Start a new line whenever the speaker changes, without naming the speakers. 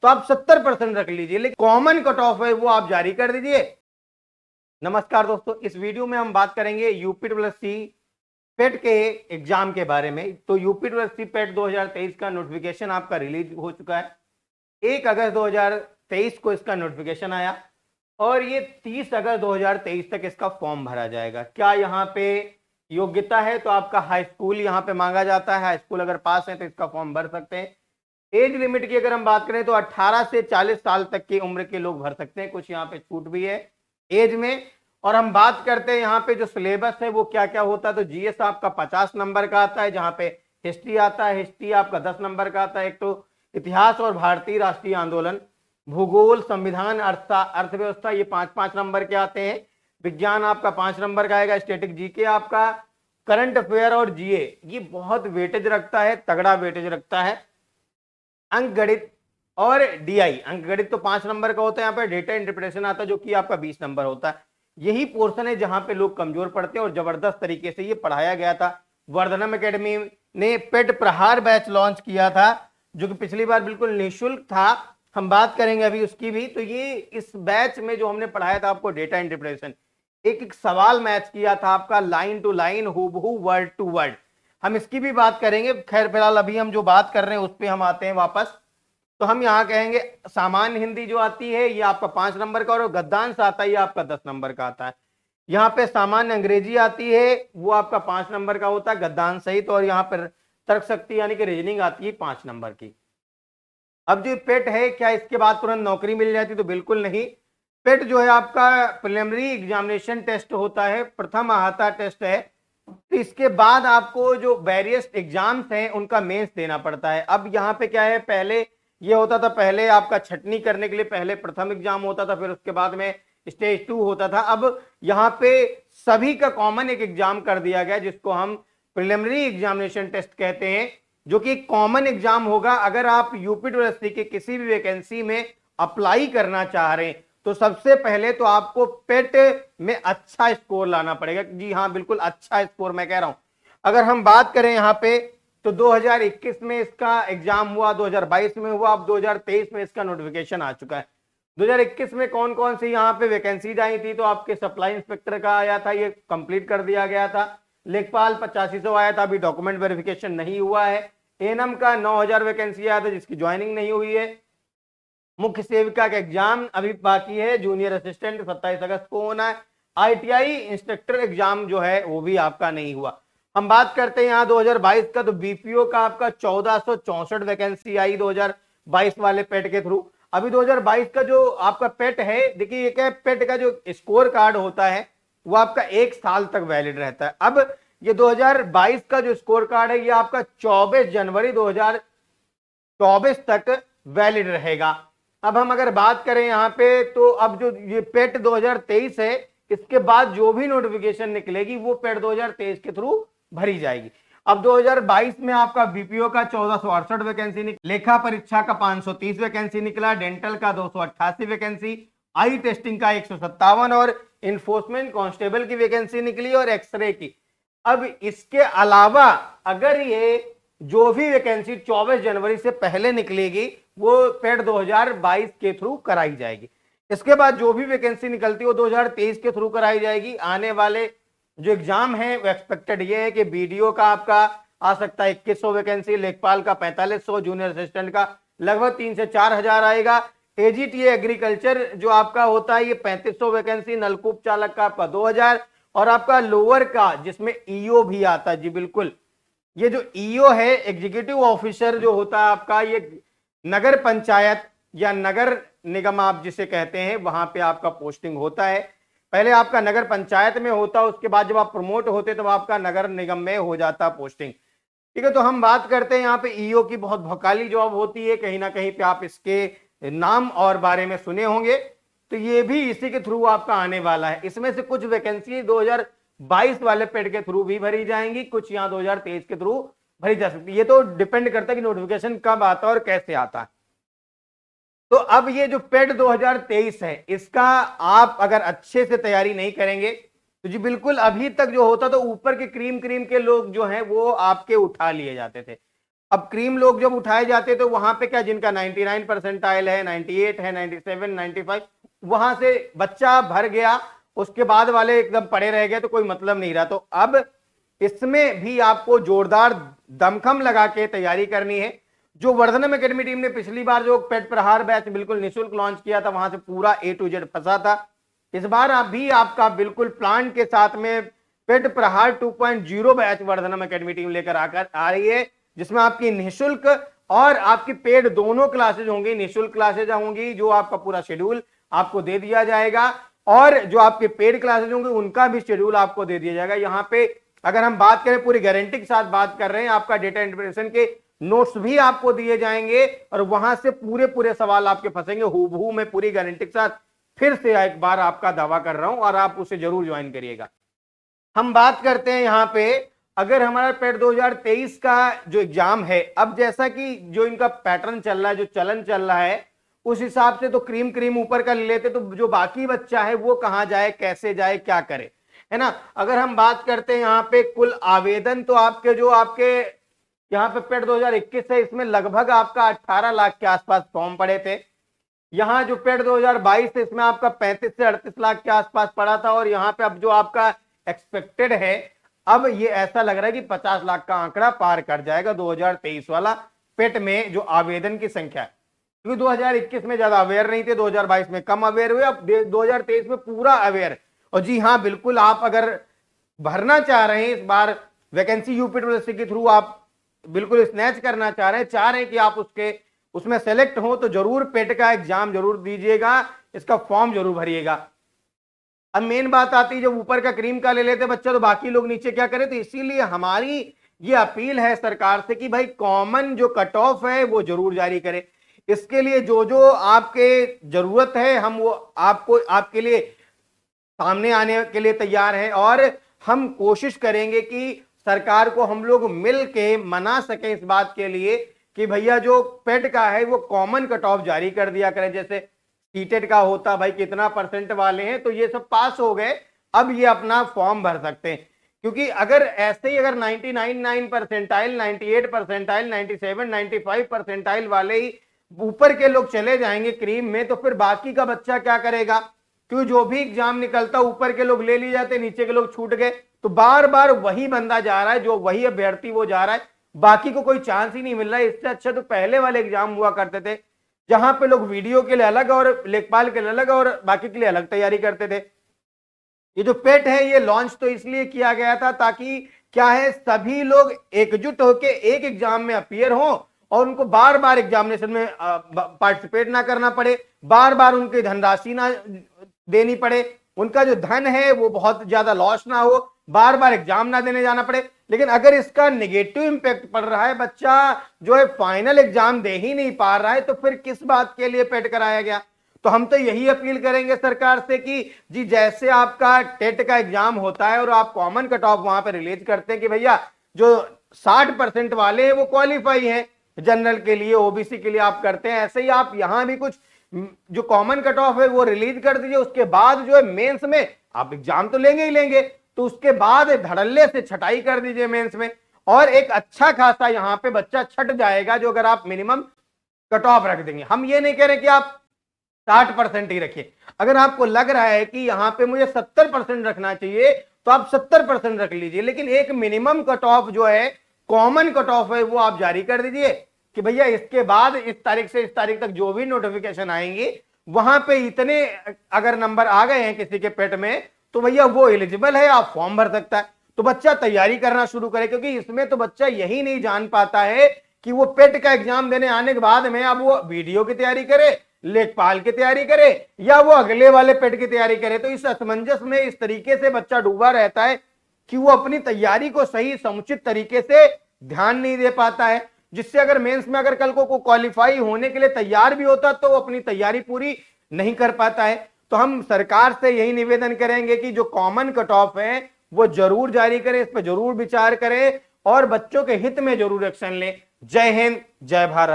तो आप 70% रख लीजिए, लेकिन कॉमन कट ऑफ है वो आप जारी कर दीजिए। नमस्कार दोस्तों, इस वीडियो में हम बात करेंगे यूपी पेट के एग्जाम के बारे में। तो यूपी पेट 2023 का नोटिफिकेशन आपका रिलीज हो चुका है। 1 अगस्त 2023 को इसका नोटिफिकेशन आया और ये 30 अगस्त 2023 तक इसका फॉर्म भरा जाएगा। क्या यहाँ पे योग्यता है? तो आपका हाई स्कूल यहाँ पे मांगा जाता है। हाई स्कूल अगर पास है तो इसका फॉर्म भर सकते हैं। एज लिमिट की अगर हम बात करें तो 18 से 40 साल तक की उम्र के लोग भर सकते हैं। कुछ यहाँ पे छूट भी है एज में। और हम बात करते हैं यहाँ पे जो सिलेबस है वो क्या क्या होता है। तो जीएस आपका 50 नंबर का आता है, जहां पे हिस्ट्री आता है, हिस्ट्री आपका 10 नंबर का आता है। एक तो इतिहास और भारतीय राष्ट्रीय आंदोलन, भूगोल, संविधान, अर्थव्यवस्था, ये 5-5 नंबर के आते हैं। विज्ञान आपका 5 नंबर का आएगा। स्टैटिक जीके आपका, करंट अफेयर और जीए ये बहुत वेटेज रखता है, तगड़ा वेटेज रखता है। अंक गणित और डीआई, अंक गणित तो 5 नंबर का होता है। यहाँ पे डेटा इंटरप्रिटेशन आता है जो कि आपका 20 नंबर होता है। यही पोर्शन है जहां पे लोग कमजोर पड़ते हैं और जबरदस्त तरीके से ये पढ़ाया गया था। वर्धनम एकेडमी ने पेट प्रहार बैच लॉन्च किया था जो कि पिछली बार बिल्कुल निःशुल्क था। हम बात करेंगे अभी उसकी भी। तो ये इस बैच में जो हमने पढ़ाया था आपको डेटा इंटरप्रिटेशन, एक एक सवाल मैच किया था आपका लाइन टू लाइन, हूबहू, वर्ड टू वर्ड। हम इसकी भी बात करेंगे। खैर फिलहाल अभी हम जो बात कर रहे हैं उस पर हम आते हैं वापस। तो हम यहां कहेंगे सामान्य हिंदी जो आती है ये आपका 5 नंबर का, और गद्यांश आता है ये आपका 10 नंबर का आता है। यहाँ पे सामान्य अंग्रेजी आती है वो आपका 5 नंबर का होता है गद्यांश सहित। और यहाँ पर तर्क शक्ति यानी कि रीजनिंग आती है 5 नंबर की। अब जो पेट है, क्या इसके बाद तुरंत नौकरी मिल जाती? तो बिल्कुल नहीं। पेट जो है आपका प्रिलिमिनरी एग्जामिनेशन टेस्ट होता है, प्रथम अहाता टेस्ट है। तो इसके बाद आपको जो वेरियस एग्जाम्स हैं उनका मेंस देना पड़ता है। अब यहाँ पे क्या है, पहले ये होता था, पहले आपका छटनी करने के लिए पहले प्रथम एग्जाम होता था, फिर उसके बाद में स्टेज 2 होता था। अब यहाँ पे सभी का कॉमन एक एग्जाम कर दिया गया जिसको हम प्रिलिमिनरी एग्जामिनेशन टेस्ट कहते हैं, जो कि कॉमन एग्जाम होगा। अगर आप यूपी के किसी भी वैकेंसी में अप्लाई करना चाह रहे हैं तो सबसे पहले तो आपको पेट में अच्छा स्कोर लाना पड़ेगा। जी हाँ, बिल्कुल अच्छा स्कोर मैं कह रहा हूं। अगर हम बात करें यहाँ पे तो 2021 में इसका एग्जाम हुआ, 2022 में हुआ, अब 2023 में इसका नोटिफिकेशन आ चुका है। 2021 में कौन कौन सी यहाँ पे वैकेंसीज आई थी? तो आपके सप्लाई इंस्पेक्टर का आया था, ये कंप्लीट कर दिया गया था। लेखपाल 8500 आया था, अभी डॉक्यूमेंट वेरिफिकेशन नहीं हुआ है। एएनएम का 9000 वैकेंसी आया था जिसकी ज्वाइनिंग नहीं हुई है। मुख्य सेविका का एग्जाम अभी बाकी है। जूनियर असिस्टेंट 27 अगस्त को होना है। आईटीआई इंस्ट्रक्टर एग्जाम जो है वो भी आपका नहीं हुआ। हम बात करते हैं यहाँ 2022 का। तो बीपीओ का आपका 1464 वैकेंसी आई 2022 वाले पेट के थ्रू। अभी 2022 का जो आपका पेट है, देखिए ये क्या, पेट का जो स्कोर कार्ड होता है वो आपका 1 साल तक वैलिड रहता है। अब ये 2022 का जो स्कोर कार्ड है ये आपका 24 जनवरी 2024 तक वैलिड रहेगा। अब हम अगर बात करें यहाँ पे तो अब जो ये पेट 2023 है, इसके बाद जो भी नोटिफिकेशन निकलेगी वो पेट 2023 के थ्रू भरी जाएगी। अब 2022 में आपका बीपीओ का 1468 वैकेंसी निकला, लेखा परीक्षा का 530 वैकेंसी निकला, डेंटल का 288 वैकेंसी, आई टेस्टिंग का 157 और इन्फोर्समेंट कांस्टेबल की वैकेंसी निकली और एक्सरे की। अब इसके अलावा अगर ये जो भी वैकेंसी 24 जनवरी से पहले निकलेगी वो पेट 2022 के थ्रू कराई जाएगी। इसके बाद जो भी वैकेंसी निकलती है वो 2023 के थ्रू कराई जाएगी। आने वाले जो एग्जाम है वो एक्सपेक्टेड ये है कि बीडीओ का आपका आ सकता है 2100 वैकेंसी, लेखपाल का 4500, जूनियर असिस्टेंट का लगभग 3 से 4 हजार आएगा। एजीटीए एग्रीकल्चर जो आपका होता है ये 3500 वैकेंसी, नलकूप चालक का आपका 2000 और आपका लोअर का जिसमें ईओ भी आता है। जी बिल्कुल, ये जो ईओ है एग्जीक्यूटिव ऑफिसर जो होता है आपका, ये नगर पंचायत या नगर निगम आप जिसे कहते हैं वहां पे आपका पोस्टिंग होता है। पहले आपका नगर पंचायत में होता, उसके बाद जब आप प्रमोट होते तब आपका नगर निगम में हो जाता पोस्टिंग। ठीक है, तो हम बात करते हैं यहाँ पे ईओ की। बहुत भौकाली जॉब होती है, कहीं ना कहीं पे आप इसके नाम और बारे में सुने होंगे। तो ये भी इसी के थ्रू आपका आने वाला है। इसमें से कुछ वैकेंसी 2022 वाले पेड के थ्रू भी भरी जाएंगी, कुछ यहाँ 2023 के थ्रू भरी जा सकती है। ये तो डिपेंड करता है कि नोटिफिकेशन कब आता है और कैसे आता है। तो अब ये जो पेड 2023 है इसका आप अगर अच्छे से तैयारी नहीं करेंगे तो जी बिल्कुल अभी तक जो होता तो ऊपर के क्रीम के लोग जो हैं वो आपके उठा लिए जाते थे। अब क्रीम लोग जब उठाए जाते तो वहां पे क्या, जिनका 99 परसेंटाइल है, 98 है, 97, 95, वहां से बच्चा भर गया, उसके बाद वाले एकदम पड़े रह गए तो कोई मतलब नहीं रहा। तो अब इसमें भी आपको जोरदार दमखम लगा के तैयारी करनी है। जो वर्धनम एकेडमी टीम ने पिछली बार जो पेट प्रहार बैच बिल्कुल निःशुल्क लॉन्च किया था, वहां से पूरा A to Z फंसा था। इस बार आप भी आपका बिल्कुल प्लान के साथ में पेट प्रहार 2.0 बैच वर्धनम एकेडमी टीम लेकर आकर आ रही है, जिसमें आपकी निःशुल्क और आपकी पेड दोनों क्लासेज होंगी। निःशुल्क क्लासेज होंगी जो आपका पूरा शेड्यूल आपको दे दिया जाएगा, और जो आपके पेड क्लासेज होंगे उनका भी शेड्यूल आपको दे दिया जाएगा। यहां पे अगर हम बात करें, पूरी गारंटी के साथ बात कर रहे हैं, आपका डेटा इंटरप्रिटेशन के नोट्स भी आपको दिए जाएंगे और वहां से पूरे पूरे सवाल आपके फंसेंगे हूबहू। मैं पूरी गारंटी के साथ फिर से एक बार आपका दावा कर रहा हूं और आप उसे जरूर ज्वाइन करिएगा। हम बात करते हैं यहां पे, अगर हमारा पेट 2023 का जो एग्जाम है, अब जैसा कि जो इनका पैटर्न चल रहा है, जो चलन चल रहा है, उस हिसाब से तो क्रीम क्रीम ऊपर का ले लेते, तो जो बाकी बच्चा है वो कहां जाए, कैसे जाए, क्या करे, है ना। अगर हम बात करते हैं यहाँ पे कुल आवेदन, तो आपके जो आपके यहाँ पे पेट 2021 है, इसमें लगभग आपका 18 लाख के आसपास फॉर्म पड़े थे। यहाँ जो पेट 2022 है, इसमें आपका 35 से 38 लाख के आसपास पड़ा था। और यहाँ पे अब जो आपका एक्सपेक्टेड है, अब ये ऐसा लग रहा है कि 50 लाख का आंकड़ा पार कर जाएगा 2023 वाला पेट में जो आवेदन की संख्या है। क्योंकि 2021 में ज्यादा अवेयर नहीं थे, 2022 में कम अवेयर हुए, अब 2023 में पूरा अवेयर। और जी हाँ, बिल्कुल, आप अगर भरना चाह रहे हैं इस बार वैकेंसी यूपीट्रिपल के थ्रू, आप बिल्कुल स्नैच करना चाह रहे हैं कि आप उसमें सेलेक्ट हो, तो जरूर पेट का एग्जाम जरूर दीजिएगा, इसका फॉर्म जरूर भरिएगा। अब मेन बात आती है, जब ऊपर का क्रीम का ले लेते बच्चा तो बाकी लोग नीचे क्या करें। तो इसीलिए हमारी ये अपील है सरकार से कि भाई कॉमन जो कट ऑफ है वो जरूर जारी करें। इसके लिए जो जो आपके जरूरत है, हम वो आपको आपके लिए सामने आने के लिए तैयार हैं, और हम कोशिश करेंगे कि सरकार को हम लोग मिल के मना सके इस बात के लिए कि भैया जो पेट का है वो कॉमन कट ऑफ जारी कर दिया करें। जैसे सीटेट का होता, भाई कितना परसेंट वाले हैं, तो ये सब पास हो गए, अब ये अपना फॉर्म भर सकते हैं। क्योंकि अगर ऐसे ही अगर 99 परसेंटाइल, 98 परसेंटाइल, 97, 95 परसेंटाइल वाले ही ऊपर के लोग चले जाएंगे क्रीम में, तो फिर बाकी का बच्चा क्या करेगा। क्योंकि जो भी एग्जाम निकलता ऊपर के लोग ले लिए जाते, नीचे के लोग छूट गए, तो बार बार वही बंदा जा रहा है, जो वही अभ्यर्थी वो जा रहा है, बाकी को कोई चांस ही नहीं मिल रहा है। इससे अच्छा तो पहले वाले एग्जाम हुआ करते थे, जहां पे लोग वीडियो के लिए अलग और लेखपाल के लिए अलग और बाकी के लिए अलग तैयारी करते थे। ये जो पेट है ये लॉन्च तो इसलिए किया गया था ताकि क्या है, सभी लोग एकजुट होकर एक एग्जाम में अपीयर हो और उनको बार बार एग्जामिनेशन में पार्टिसिपेट ना करना पड़े, बार बार उनकी धनराशि ना देनी पड़े, उनका जो धन है वो बहुत ज्यादा लॉस ना हो, बार बार एग्जाम ना देने जाना पड़े। लेकिन अगर इसका नेगेटिव इंपैक्ट पड़ रहा है, बच्चा जो है फाइनल एग्जाम दे ही नहीं पा रहा है, तो फिर किस बात के लिए पेट कराया गया। तो हम तो यही अपील करेंगे सरकार से कि जी जैसे आपका टेट का एग्जाम होता है और आप कॉमन कट ऑफ वहां पर रिलीज करते हैं कि भैया जो 60% वाले हैं वो क्वालिफाई हैं जनरल के लिए, ओबीसी के लिए आप करते हैं, ऐसे ही आप यहां भी कुछ जो कॉमन कट ऑफ है वो रिलीज कर दीजिए। उसके बाद जो है मेंस में आप एग्जाम तो लेंगे ही लेंगे, तो उसके बाद धड़ल्ले से छटाई कर दीजिए मेंस में, और एक अच्छा खासा यहां पे बच्चा छट जाएगा जो अगर आप मिनिमम कट ऑफ रख देंगे। हम ये नहीं कह रहे कि आप 60% ही रखिए, अगर आपको लग रहा है कि यहां पे मुझे 70% रखना चाहिए तो आप 70% रख लीजिए, लेकिन एक मिनिमम कट ऑफ जो है, कॉमन कट ऑफ है, वो आप जारी कर दीजिए कि भैया इसके बाद इस तारीख से इस तारीख तक जो भी नोटिफिकेशन आएंगे वहां पे इतने अगर नंबर आ गए हैं किसी के पेट में, तो भैया वो एलिजिबल है, आप फॉर्म भर सकता है। तो बच्चा तैयारी करना शुरू करे, क्योंकि इसमें तो बच्चा यही नहीं जान पाता है कि वो पेट का एग्जाम देने आने के बाद में अब वो वीडियो की तैयारी करे, लेखपाल की तैयारी करे, या वो अगले वाले पेट की तैयारी करे। तो इस असमंजस में इस तरीके से बच्चा डूबा रहता है कि वो अपनी तैयारी को सही समुचित तरीके से ध्यान नहीं दे पाता है, जिससे अगर मेंस में अगर कल को क्वालिफाई होने के लिए तैयार भी होता तो वो अपनी तैयारी पूरी नहीं कर पाता है। तो हम सरकार से यही निवेदन करेंगे कि जो कॉमन कट ऑफ है वो जरूर जारी करें, इस पर जरूर विचार करें और बच्चों के हित में जरूर एक्शन लें। जय हिंद, जय भारत।